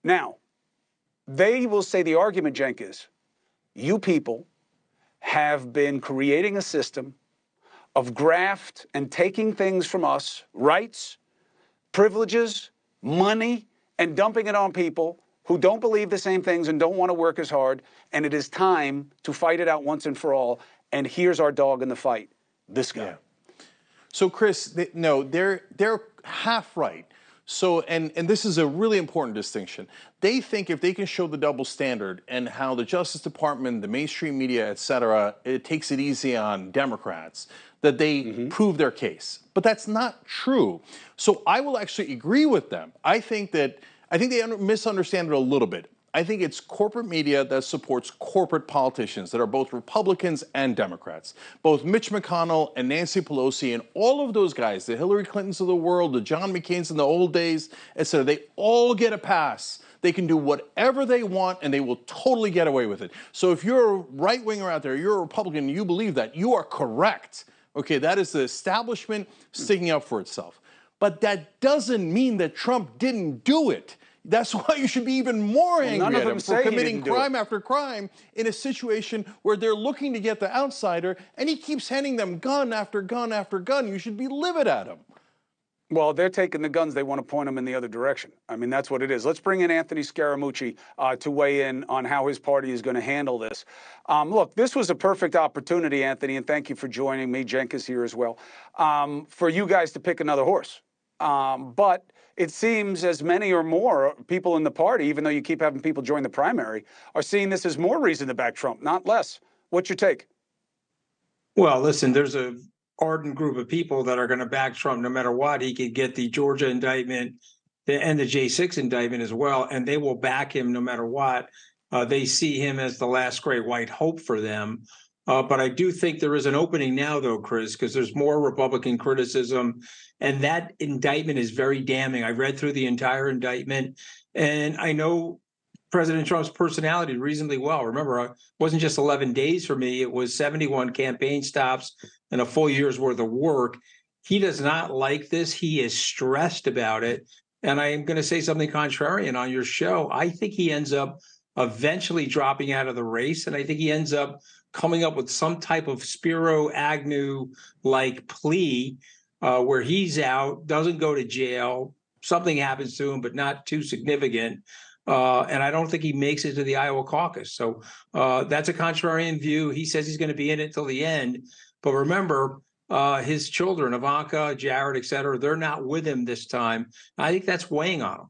Now, they will say the argument, Cenk, is you people have been creating a system of graft and taking things from us, rights, privileges, money, and dumping it on people who don't believe the same things and don't want to work as hard. And it is time to fight it out once and for all. And here's our dog in the fight, this guy. Yeah. So, Chris, they're half right. So, and this is a really important distinction. They think if they can show the double standard and how the Justice Department, the mainstream media, et cetera, it takes it easy on Democrats, that they prove their case. But that's not true. So I will actually agree with them. I think they misunderstand it a little bit. I think it's corporate media that supports corporate politicians that are both Republicans and Democrats. Both Mitch McConnell and Nancy Pelosi and all of those guys, the Hillary Clintons of the world, the John McCain's in the old days, et cetera, they all get a pass. They can do whatever they want and they will totally get away with it. So if you're a right-winger out there, you're a Republican, and you believe that, you are correct. Okay, that is the establishment sticking up for itself. But that doesn't mean that Trump didn't do it. That's why you should be even more angry at him for committing crime after crime in a situation where they're looking to get the outsider, and he keeps handing them gun after gun after gun. You should be livid at him. Well, they're taking the guns. They want to point them in the other direction. I mean, that's what it is. Let's bring in Anthony Scaramucci to weigh in on how his party is going to handle this. Look, this was a perfect opportunity, Anthony, and thank you for joining me. Cenk is here as well, for you guys to pick another horse. But it seems as many or more people in the party, even though you keep having people join the primary, are seeing this as more reason to back Trump, not less. What's your take? Well, listen, there's a ardent group of people that are going to back Trump no matter what. He could get the Georgia indictment and the J6 indictment as well, and they will back him no matter what. They see him as the last great white hope for them. But I do think there is an opening now, though, Chris, because there's more Republican criticism, and that indictment is very damning. I read through the entire indictment, and I know President Trump's personality reasonably well. Remember, it wasn't just 11 days for me. It was 71 campaign stops and a full year's worth of work. He does not like this. He is stressed about it. And I am going to say something contrarian on your show. I think he ends up eventually dropping out of the race, and I think he ends up coming up with some type of Spiro Agnew-like plea where he's out, doesn't go to jail, something happens to him, but not too significant. And I don't think he makes it to the Iowa caucus. So that's a contrarian view. He says he's going to be in it till the end. But remember, his children, Ivanka, Jared, et cetera, they're not with him this time. I think that's weighing on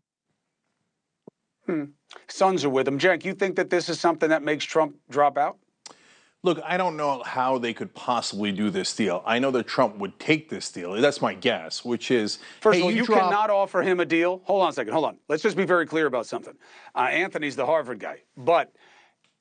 him. Sons are with him. Cenk, you think that this is something that makes Trump drop out? Look, I don't know how they could possibly do this deal. I know that Trump would take this deal. That's my guess, which is, first of all, you cannot offer him a deal. Hold on a second. Hold on. Let's just be very clear about something. Anthony's the Harvard guy, but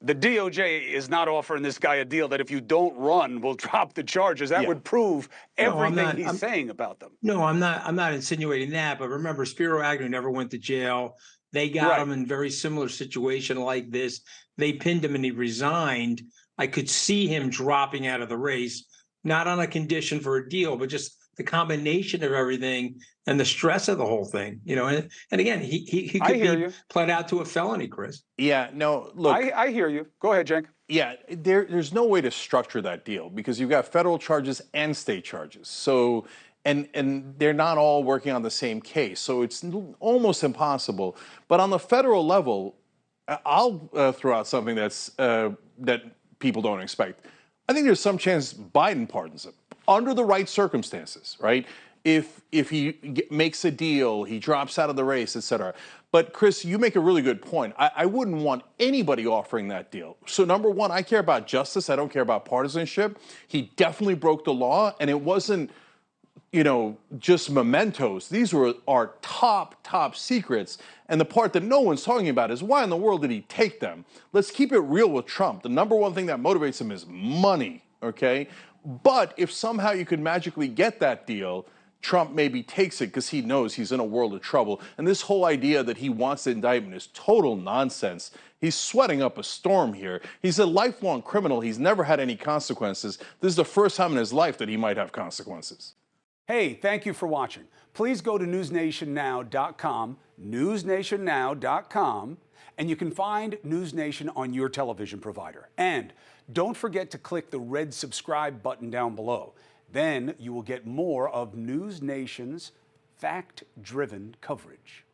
the DOJ is not offering this guy a deal that if you don't run, we'll drop the charges. That would prove everything he's saying about them. No, I'm not insinuating that. But remember, Spiro Agnew never went to jail. They got him in a very similar situation like this. They pinned him and he resigned. I could see him dropping out of the race, not on a condition for a deal, but just the combination of everything and the stress of the whole thing, you know. And again, he could be pled out to a felony, Chris. Yeah, no, look. I hear you. Go ahead, Cenk. Yeah, there's no way to structure that deal because you've got federal charges and state charges. So, and they're not all working on the same case. So it's almost impossible. But on the federal level, I'll throw out something that's that people don't expect. I think there's some chance Biden pardons him under the right circumstances, right? If he makes a deal, he drops out of the race, et cetera. But Chris, you make a really good point. I wouldn't want anybody offering that deal. So number one, I care about justice. I don't care about partisanship. He definitely broke the law, and it wasn't, you know, just mementos. These were our top secrets. And the part that no one's talking about is why in the world did he take them? Let's keep it real with Trump. The number one thing that motivates him is money, okay? But if somehow you could magically get that deal, Trump maybe takes it because he knows he's in a world of trouble. And this whole idea that he wants the indictment is total nonsense. He's sweating up a storm here. He's a lifelong criminal. He's never had any consequences. This is the first time in his life that he might have consequences. Hey, thank you for watching. please go to newsnationnow.com, newsnationnow.com, and you can find NewsNation on your television provider. And don't forget to click the red subscribe button down below. Then you will get more of NewsNation's fact-driven coverage.